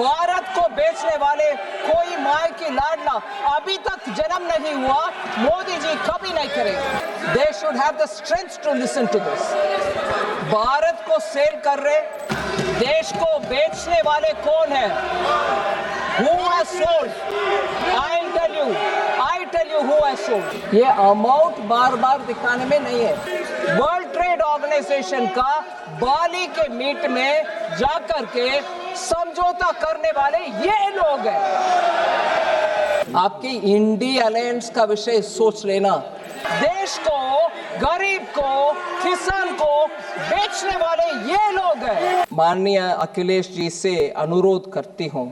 भारत को बेचने वाले कोई माय की लाडला अभी तक जन्म नहीं हुआ, मोदी जी कभी नहीं करेंगे। They should have the strength to listen to this. Bharat को सेल कर रहे, देश को बेचने वाले कौन है? Who has sold? I tell you who has sold. ये अमाउंट बार बार दिखाने में नहीं है। वर्ल्ड ट्रेड ऑर्गेनाइजेशन का बाली के मीट में जाकर के समझौता करने वाले ये लोग हैं। आपकी इंडी अलायंस का विषय सोच लेना। देश को, गरीब को, किसान को बेचने वाले ये लोग हैं। माननीय अखिलेश जी से अनुरोध करती हूँ,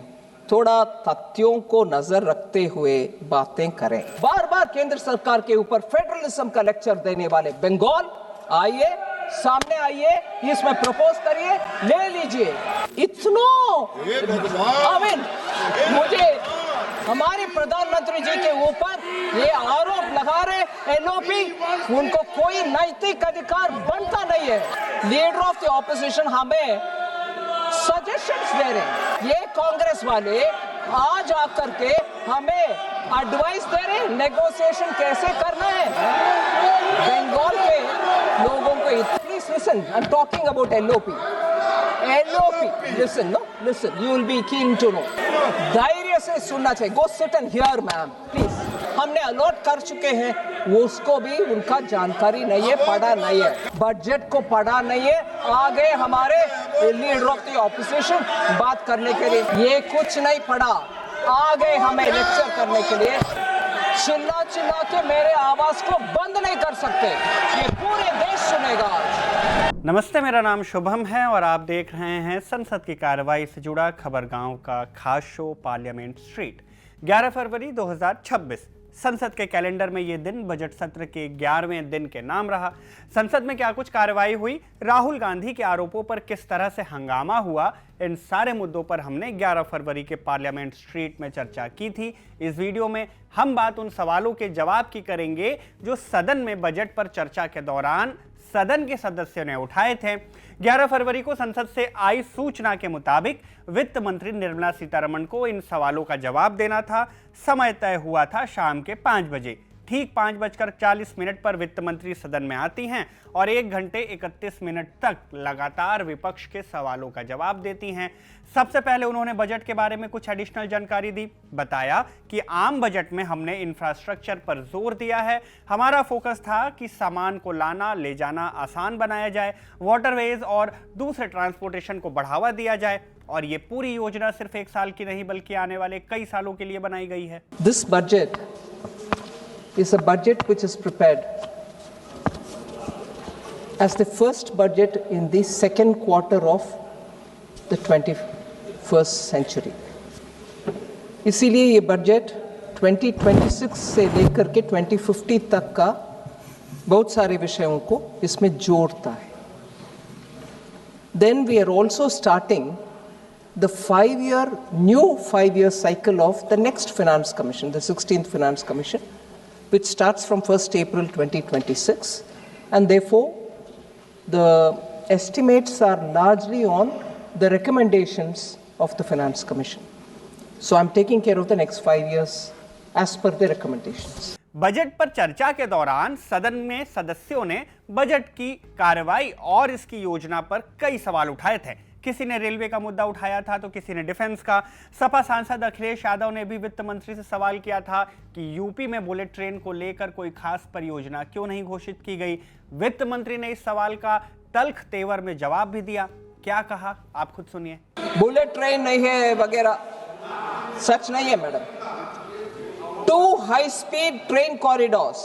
थोड़ा तथ्यों को नजर रखते हुए बातें करें। बार बार केंद्र सरकार के ऊपर फेडरलिज्म का लेक्चर देने वाले बंगाल, आइए सामने आइए, इसमें प्रपोज करिए, ले लीजिए। इतना मुझे हमारे प्रधानमंत्री जी के ऊपर ये आरोप लगा रहे एलओपी, उनको कोई नैतिक अधिकार बनता नहीं है। लीडर ऑफ द ऑपोजिशन हमें सजेशंस दे रहे हैं, ये कांग्रेस वाले आज आकर के हमें एडवाइस दे रहे हैं नेगोशिएशन कैसे करना है। बंगाल के लोगों को please listen, I am talking about LOP. Listen, no listen, you will be keen to know. धैर्य से सुनना चाहिए। Go sit and hear ma'am please. हमने अलॉट कर चुके हैं, उसको भी उनका जानकारी नहीं है, पढ़ा नहीं है, बजट को पढ़ा नहीं है। आ गए हमारे लीडर ऑफ द ऑपोजिशन बात करने के लिए, ये कुछ नहीं पढ़ा, आ गए हमें लेक्चर करने के लिए। चिल्ला चिल्ला के मेरे आवाज को बंद नहीं कर सकते, ये पूरे देश सुनेगा आज। नमस्ते, मेरा नाम शुभम है और आप देख रहे हैं संसद की कार्रवाई से जुड़ा खबरगांव का खास शो पार्लियामेंट स्ट्रीट। 11 फरवरी 2026 संसद के कैलेंडर में ये दिन बजट सत्र के 11वें दिन के नाम रहा। संसद में क्या कुछ कार्रवाई हुई, राहुल गांधी के आरोपों पर किस तरह से हंगामा हुआ, इन सारे मुद्दों पर हमने 11 फरवरी के पार्लियामेंट स्ट्रीट में चर्चा की थी। इस वीडियो में हम बात उन सवालों के जवाब की करेंगे जो सदन में बजट पर चर्चा के दौरान सदन के सदस्यों ने उठाए थे। 11 फरवरी को संसद से आई सूचना के मुताबिक वित्त मंत्री निर्मला सीतारमण को इन सवालों का जवाब देना था। समय तय हुआ था शाम के 5 बजे। ठीक 5:40 पर वित्त मंत्री सदन में आती हैं और 1 घंटे 31 मिनट तक लगातार विपक्ष के सवालों का जवाब देती हैं। सबसे पहले उन्होंने बजट के बारे में कुछ एडिशनल जानकारी दी। बताया कि आम बजट में हमने इंफ्रास्ट्रक्चर पर जोर दिया है। हमारा फोकस था कि सामान को लाना ले जाना आसान बनाया जाए, वाटरवेज और दूसरे ट्रांसपोर्टेशन को बढ़ावा दिया जाए, और ये पूरी योजना सिर्फ 1 साल की नहीं बल्कि आने वाले कई सालों के लिए बनाई गई है। This budget is a budget which is prepared as the first budget in the second quarter of the 21st century. इसीलिए ये बजट 2026 से लेकर के 2050 तक का बहुत सारे विषयों को इसमें जोड़ता है। Then we are also starting the new 5-year cycle of the next Finance Commission, the 16th Finance Commission, which starts from 1st April 2026, and therefore the estimates are largely on the recommendations of the Finance Commission. So I'm taking care of the next 5 years as per the recommendations. Budget पर चर्चा के दौरान सदन में सदस्यों ने budget की कार्रवाई और इसकी योजना पर कई सवाल उठाए थे। किसी ने रेलवे का मुद्दा उठाया था तो किसी ने डिफेंस का। सपा सांसद अखिलेश यादव ने भी वित्त मंत्री से सवाल किया था कि यूपी में बुलेट ट्रेन को लेकर कोई खास परियोजना क्यों नहीं घोषित की गई। वित्त मंत्री ने इस सवाल का तल्ख तेवर में जवाब भी दिया। क्या कहा, आप खुद सुनिए। बुलेट ट्रेन नहीं है वगैरह सच नहीं है madam. 2 high speed train corridors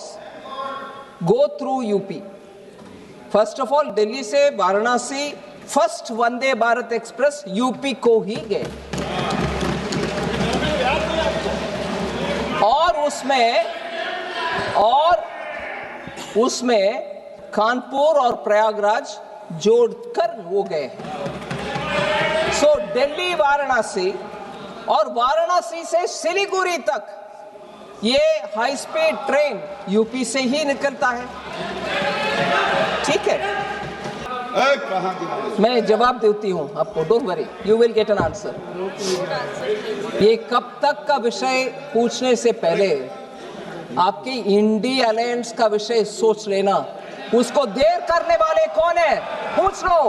go through UP. First of all Delhi से Varanasi first Vande Bharat express UP को ही गए, और उसमें कानपुर और प्रयागराज जोड़कर वो गए। सो दिल्ली वाराणसी और वाराणसी से सिलीगुड़ी तक ये हाई स्पीड ट्रेन यूपी से ही निकलता है। ठीक है। कहाँ दिमाग? मैं जवाब देती हूँ आपको, don't worry, you will get an answer. ये कब तक का विषय पूछने से पहले आपकी इंडी अलायंस का विषय सोच लेना। उसको देर करने वाले कौन है पूछ लो,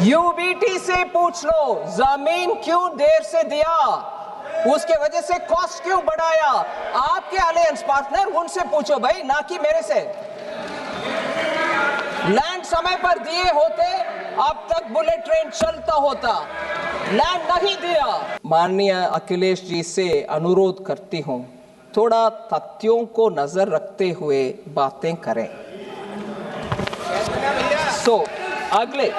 यूबीटी से पूछ लो, जमीन क्यों देर से दिया, उसके वजह से कॉस्ट क्यों बढ़ाया, आपके अलायंस पार्टनर उनसे पूछो भाई, ना कि मेरे से। लैंड समय पर दिए होते अब तक बुलेट ट्रेन चलता होता, लैंड नहीं दिया। माननीय अखिलेश जी से अनुरोध करती हूं, थोड़ा तथ्यों को नजर रखते हुए बातें करें। अगले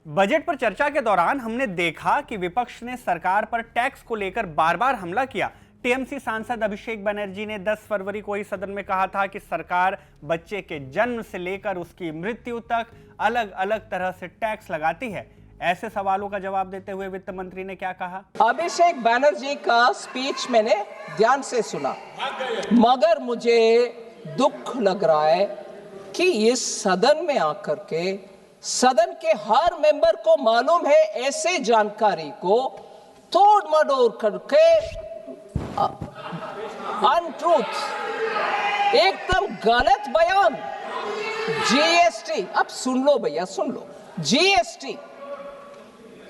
बजट पर चर्चा के दौरान हमने देखा कि विपक्ष ने सरकार पर टैक्स को लेकर बार बार हमला किया। टीएमसी सांसद अभिषेक बनर्जी ने 10 फरवरी को ही सदन में कहा था कि सरकार बच्चे के जन्म से लेकर उसकी मृत्यु तक अलग अलग तरह से टैक्स लगाती है। ऐसे सवालों का जवाब देते हुए वित्त मंत्री ने क्या कहा? अभिषेक बनर्जी का स्पीच मैंने ध्यान से सुना, मगर मुझे दुख लग रहा है कि इस सदन में आकर के सदन के हर मेंबर को मालूम है ऐसे जानकारी को तोड़ मरोड़ करके अनट्रूथ, एकदम गलत बयान। जीएसटी, अब सुन लो भैया, सुन लो, जीएसटी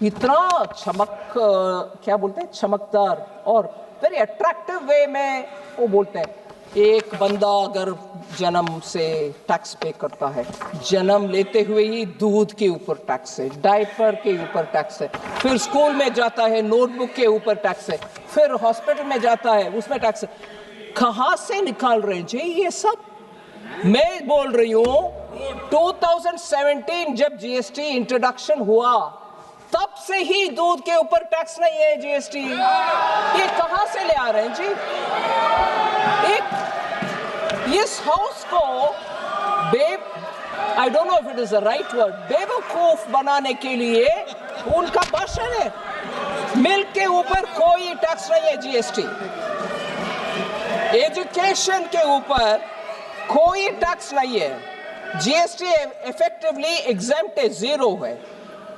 इतना क्या बोलते हैं, चमकदार और वेरी अट्रैक्टिव वे में वो बोलते हैं। एक बंदा अगर जन्म से टैक्स पे करता है, जन्म लेते हुए ही दूध के ऊपर टैक्स है, डायपर के ऊपर टैक्स है, फिर स्कूल में जाता है नोटबुक के ऊपर टैक्स है, फिर हॉस्पिटल में जाता है उसमें टैक्स है। कहां से निकाल रहे हैं जी ये सब? मैं बोल रही हूं 2017 जब जीएसटी इंट्रोडक्शन हुआ तब से ही दूध के ऊपर टैक्स नहीं है जीएसटी। ये कहां से ले आ रहे हैं जी? इस हाउस को I don't know if it is the right word, बेवकूफ बनाने के लिए उनका भाषण है। मिल्क के ऊपर कोई टैक्स नहीं है जीएसटी, एजुकेशन के ऊपर कोई टैक्स नहीं है, जीएसटी इफेक्टिवली एग्जेम्प्ट है, जीरो है।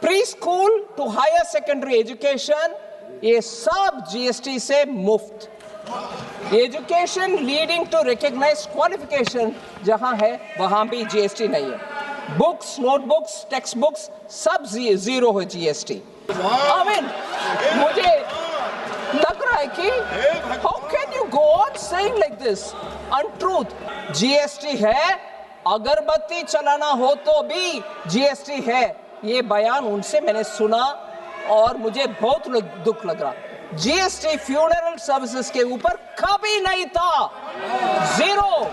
Pre school to higher secondary education ये सब जीएसटी से मुफ्त। Education leading to recognised qualification जहां है वहां भी जीएसटी नहीं है। बुक्स, नोटबुक्स, टेक्स्ट बुक्स सब जीरो है जीएसटी। आई मीन मुझे लग रहा है कि how can you go on saying like this untruth. GST है, अगरबत्ती चलाना हो तो भी जीएसटी है। ये बयान उनसे मैंने सुना और मुझे बहुत दुख लग रहा। जीएसटी फ्यूनरल सर्विसेज के ऊपर कभी नहीं था, जीरो।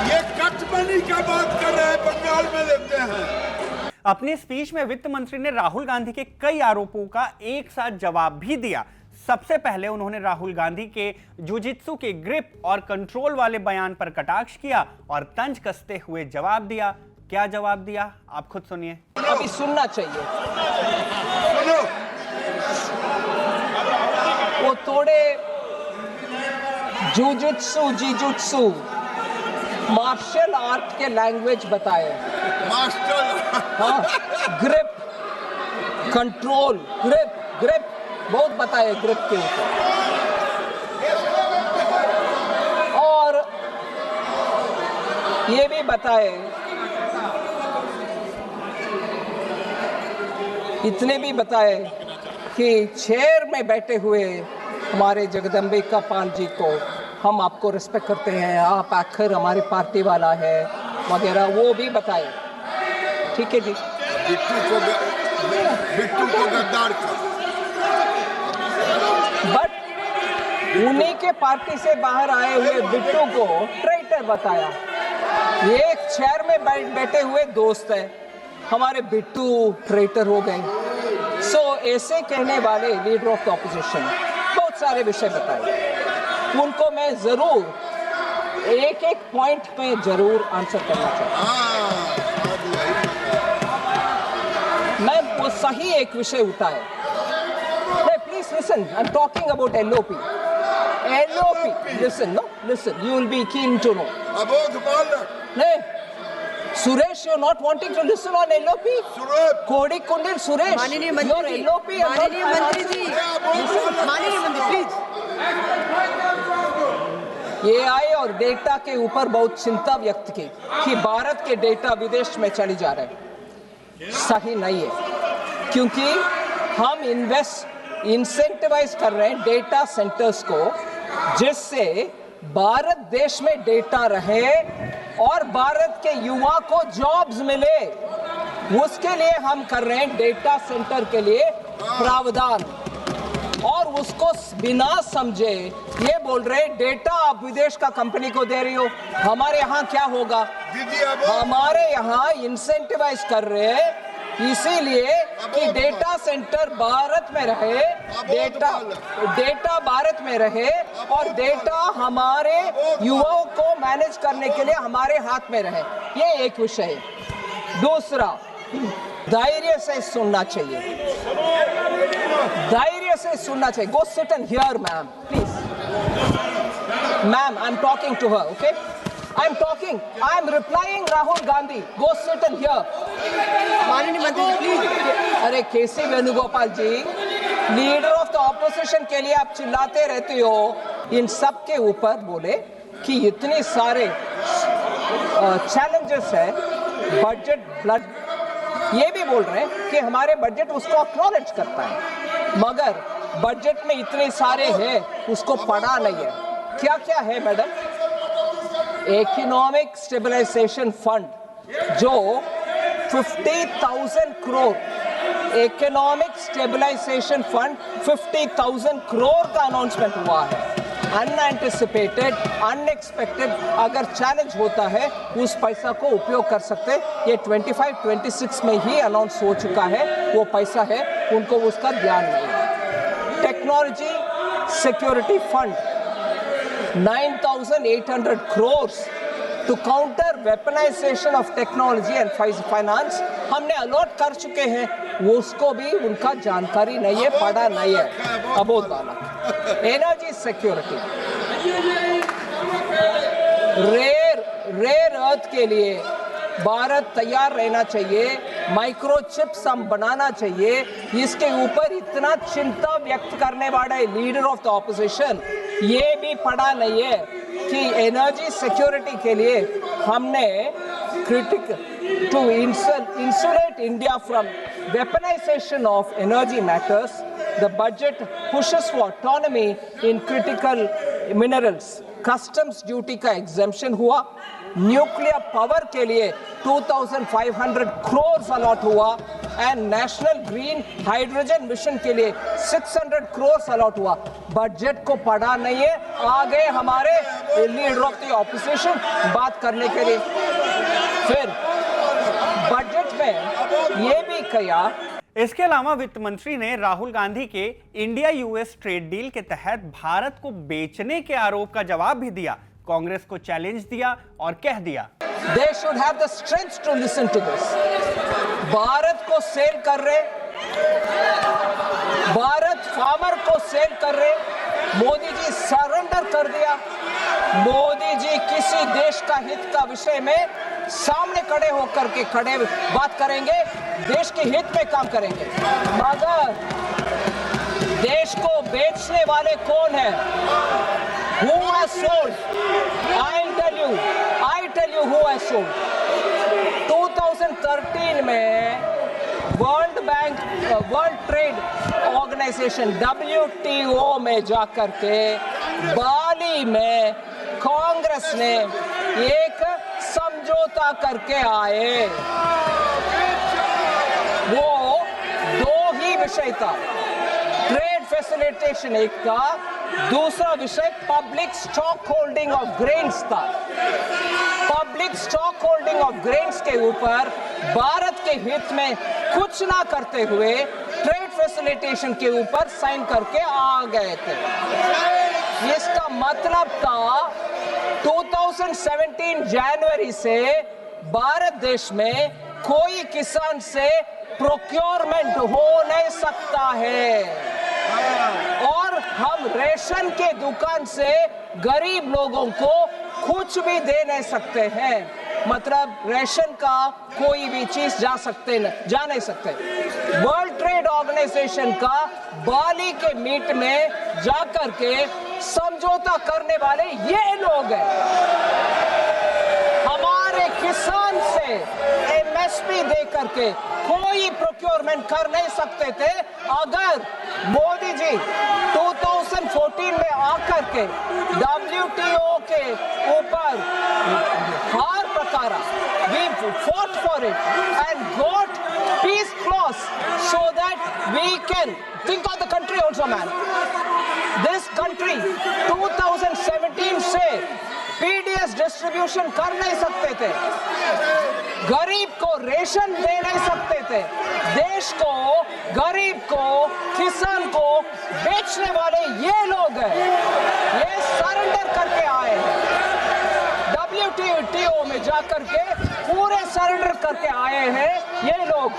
ये कट मनी का बात कर रहे हैं, बंगाल में लेते हैं। अपनी स्पीच में वित्त मंत्री ने राहुल गांधी के कई आरोपों का एक साथ जवाब भी दिया। सबसे पहले उन्होंने राहुल गांधी के जुजित्सु के ग्रिप और कंट्रोल वाले बयान पर कटाक्ष किया और तंज कसते हुए जवाब दिया। क्या जवाब दिया आप खुद सुनिए। अभी सुनना चाहिए। सुनो। वो थोड़े जुजुत्सु मार्शल आर्ट के लैंग्वेज बताए। हाँ, ग्रिप, कंट्रोल, ग्रिप बहुत बताए ग्रिप के ऊपर। और ये भी बताए, इतने भी बताए कि चेयर में बैठे हुए हमारे जगदम्बिका पाल जी को हम आपको रिस्पेक्ट करते हैं, आप आखिर हमारी पार्टी वाला है वगैरह, वो भी बताए। ठीक है जी। बिट्टू को गद्दार का। बट उन्हीं के पार्टी से बाहर आए हुए बिट्टू को ट्रेटर बताया। ये एक चेयर में बैठे हुए दोस्त है, हमारे बिट्टू ट्रेटर हो गए। सो ऐसे कहने वाले लीडर ऑफ द ऑपोजिशन बहुत सारे विषय बताए, उनको मैं जरूर एक एक पॉइंट पे जरूर आंसर करना चाहता हूं। मैं वो सही एक विषय उठाए। Please listen, I am talking about LOP. Listen, no listen, you will be keen to know. अबोध बालक। नहीं Suresh, you're not wanting to listen on LOP? Suresh Kodi Kundil Suresh, माननीय your मंत्री जी, LOP and not माननीय मंत्री जी, माननीय मंत्री please. AI और डेटा के ऊपर बहुत चिंता व्यक्त की कि भारत के डेटा विदेश में चली जा रहे हैं। सही नहीं है, क्योंकि हम इंसेंटिवाइज कर रहे हैं डेटा सेंटर्स को, जिससे भारत देश में डेटा रहे और भारत के युवा को जॉब्स मिले। उसके लिए हम कर रहे हैं डेटा सेंटर के लिए प्रावधान, और उसको बिना समझे ये बोल रहे हैं डेटा आप विदेश का कंपनी को दे रही हो। हमारे यहाँ क्या होगा? दीदी अब हमारे यहाँ इंसेंटिवाइज कर रहे हैं इसीलिए कि डेटा सेंटर भारत में रहे, डेटा भारत में रहे और डेटा हमारे युवाओं को मैनेज करने के लिए हमारे हाथ में रहे। ये एक विषय है। दूसरा, धैर्य से सुनना चाहिए, धैर्य से सुनना चाहिए। Go sit and hear, ma'am, please. Ma'am, I'm talking to her, okay? I'm talking. I'm replying Rahul Gandhi. Go sit and hear. माननीय मंत्री जी प्लीज। अरे केसी वेणुगोपाल जी, लीडर ऑफ द ऑपोजिशन के लिए आप चिल्लाते रहते हो। इन सब के ऊपर बोले कि इतने सारे चैलेंजेस है, बजट ब्लड, ये भी बोल रहे हैं कि हमारे बजट उसको एक्नॉलेज करता है, मगर बजट में इतने सारे हैं उसको पढ़ा नहीं है। क्या क्या है मैडम? इकोनॉमिक स्टेबलाइजेशन फंड जो 50,000 crore, economic stabilisation fund 50,000 crore का अनाउंसमेंट हुआ है। अनएंटिसिपेटेड, अनएक्सपेक्टेड अगर चैलेंज होता है उस पैसा को उपयोग कर सकते। ये 25-26 में ही अनाउंस हो चुका है, वो पैसा है, उनको उसका ध्यान नहीं है। Technology security fund 9,800 crores to counter weaponization of technology and finance हमने अलॉट कर चुके हैं, वो उसको भी उनका जानकारी नहीं है, पढ़ा नहीं है। अबोध बालक। एनर्जी सिक्योरिटी, रेयर अर्थ के लिए भारत तैयार रहना चाहिए, माइक्रोचिप्स हम बनाना चाहिए। इसके ऊपर इतना चिंता व्यक्त करने वाले लीडर ऑफ द ऑपोजिशन ये भी पढ़ा नहीं है कि एनर्जी सिक्योरिटी के लिए हमने critical to insulate India from weaponisation of energy matters, the budget pushes for autonomy in critical minerals, customs duty का एग्जेम्पशन हुआ, न्यूक्लियर पावर के लिए 2,500 करोड़ अलॉट हुआ and national green hydrogen mission के लिए 600 करोड़ अलॉट हुआ। बजट को पढ़ा नहीं है, आ गए हमारे लीडर ऑफ द ऑपोजिशन बात करने के लिए। फिर बजट में ये भी किया। इसके अलावा वित्त मंत्री ने राहुल गांधी के इंडिया यूएस ट्रेड डील के तहत भारत को बेचने के आरोप का जवाब भी दिया, कांग्रेस को चैलेंज दिया और कह दिया They should have the strength to listen to this. Bharat को सेल कर रहे, भारत फार्मर को सेल कर रहे, मोदी जी सरेंडर कर दिया। मोदी जी किसी देश का हित का विषय में सामने खड़े होकर के बात करेंगे, देश के हित में काम करेंगे, मगर देश को बेचने वाले कौन है? Who has sold? I tell you who has sold. 2013 में world bank, world trade organisation WTO में जाकर के बाली में कांग्रेस ने एक समझौता करके आए। वो दो ही विषय था, ट्रेड फैसिलिटेशन एक था, दूसरा विषय public stock holding of grains था। Public stock holding of grains के ऊपर भारत के हित में कुछ ना करते हुए ट्रेड फैसिलिटेशन के ऊपर साइन करके आ गए थे। इसका मतलब था 2017 जनवरी से भारत देश में कोई किसान से प्रोक्योरमेंट हो नहीं सकता है और हम रेशन के दुकान से गरीब लोगों को कुछ भी दे नहीं सकते हैं। मतलब रेशन का कोई भी चीज जा नहीं सकते। वर्ल्ड ट्रेड ऑर्गेनाइजेशन का बाली के मीट में जाकर के समझौता करने वाले ये लोग हैं। हमारे किसान से एमएसपी दे करके कोई प्रोक्योरमेंट कर नहीं सकते थे। अगर मोदी जी 2014 में आकर के WTO के ऊपर हार प्रकारा, we fought for it and got peace clause so that we can think of the country also, man. This country 2017 से PDS डिस्ट्रीब्यूशन कर नहीं सकते थे, गरीब को रेशन दे नहीं सकते थे, देश को, गरीब को, किसान को बेचने वाले ये लोग हैं। ये सरेंडर करके आए हैं, WTO में जाकर के पूरे सरेंडर करके आए हैं ये लोग।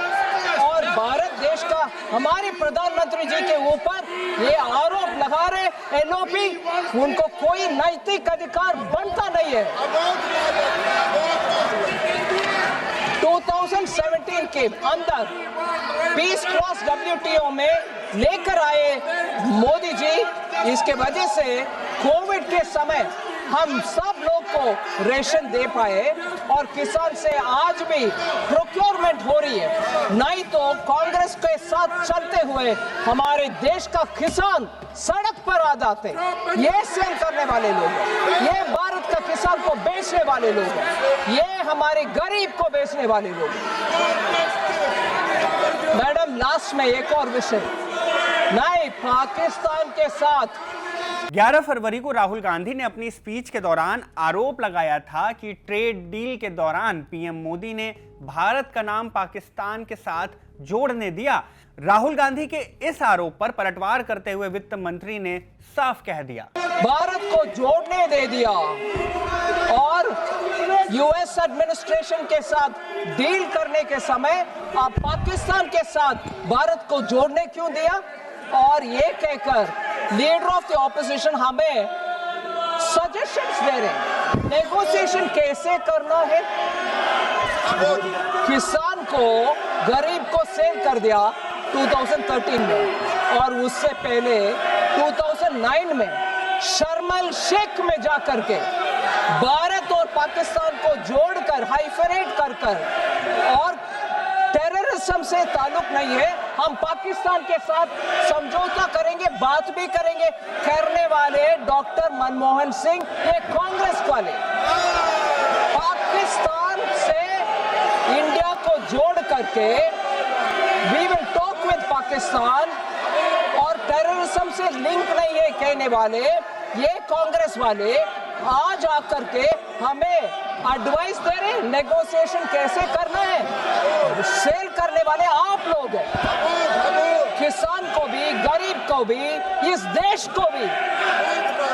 और भारत देश का हमारे प्रधानमंत्री जी के ऊपर ये आरोप लगा रहे LOP, उनको कोई नैतिक अधिकार बनता नहीं है। 2017 के अंदर पीस क्लॉज WTO में लेकर आए मोदी जी। इसके वजह से कोविड के समय हम सब लोग को रेशन दे पाए और किसान से आज भी प्रोक्योरमेंट हो रही है। नहीं तो कांग्रेस के साथ चलते हुए हमारे देश का किसान सड़क पर आ जाते। ये सेल करने वाले लोग हैं, ये भारत का किसान को बेचने वाले लोग हैं, ये हमारे गरीब को बेचने वाले लोग हैं। मैडम, लास्ट में एक और विषय, नहीं पाकिस्तान के साथ 11 फरवरी को राहुल गांधी ने अपनी स्पीच के दौरान आरोप लगाया था कि ट्रेड डील के दौरान पीएम मोदी ने भारत का नाम पाकिस्तान के साथ जोड़ने दिया। राहुल गांधी के इस आरोप पर पलटवार करते हुए वित्त मंत्री ने साफ कह दिया, भारत को जोड़ने दे दिया और यूएस एडमिनिस्ट्रेशन के साथ डील करने के समय आप पाकिस्तान के साथ भारत को जोड़ने क्यों दिया? और ये कहकर लीडर ऑफ द ऑपोजिशन हमें सजेशंस दे रहे हैं, नेगोशिएशन कैसे करना है। किसान को, गरीब को सेल कर दिया 2013 में और उससे पहले 2009 में शर्म एल शेख में जाकर के भारत और पाकिस्तान को जोड़कर हाइफेनेट कर और टेररिज्म से ताल्लुक नहीं है, हम पाकिस्तान के साथ समझौता करेंगे, बात भी करेंगे करने वाले डॉक्टर मनमोहन सिंह, ये कांग्रेस वाले पाकिस्तान से इंडिया को जोड़ करके we will talk with Pakistan और टेररिज्म से लिंक नहीं है कहने वाले ये कांग्रेस वाले आज आकर के हमें एडवाइस दे रहे नेगोशिएशन कैसे करना है। सेल करने वाले आप लोग हैं, किसान को भी, गरीब को भी, इस देश को भी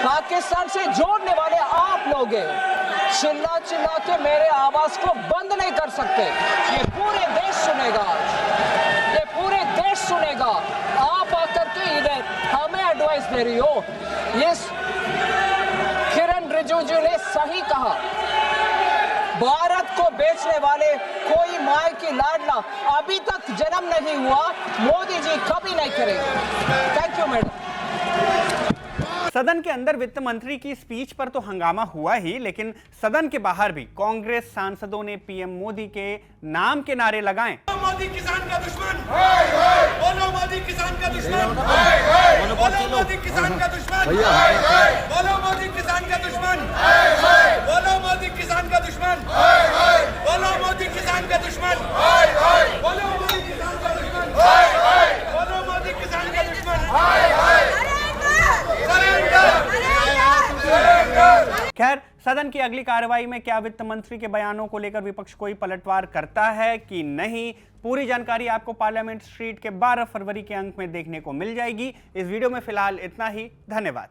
पाकिस्तान से जोड़ने वाले आप लोग हैं। चिल्ला चिल्ला के मेरे आवाज को बंद नहीं कर सकते, ये पूरे देश सुनेगा, ये पूरे देश सुनेगा। आप आकर के इधर हमें एडवाइस दे रही हो। यस, किरण रिजिजू ने सही कहा, भारत को बेचने वाले कोई माय की लाडला अभी तक जन्म नहीं हुआ, मोदी जी कभी नहीं करेंगे। Thank you madam. सदन के अंदर वित्त मंत्री की स्पीच पर तो हंगामा हुआ ही, लेकिन सदन के बाहर भी कांग्रेस सांसदों ने पीएम मोदी के नाम के नारे लगाए। मोदी किसान का दुश्मन, बोलो मोदी किसान का दुश्मन, बोलो मोदी किसान का दुश्मन, बोलो मोदी किसान का दुश्मन, बोलो मोदी किसान का दुश्मन, बोलो मोदी किसान का दुश्मन, बोलो मोदी किसान का दुश्मन, बोलो मोदी किसान का दुश्मन। खैर, सदन की अगली कार्रवाई में क्या वित्त मंत्री के बयानों को लेकर विपक्ष कोई पलटवार करता है कि नहीं, पूरी जानकारी आपको पार्लियामेंट स्ट्रीट के 12 फरवरी के अंक में देखने को मिल जाएगी। इस वीडियो में फिलहाल इतना ही। धन्यवाद।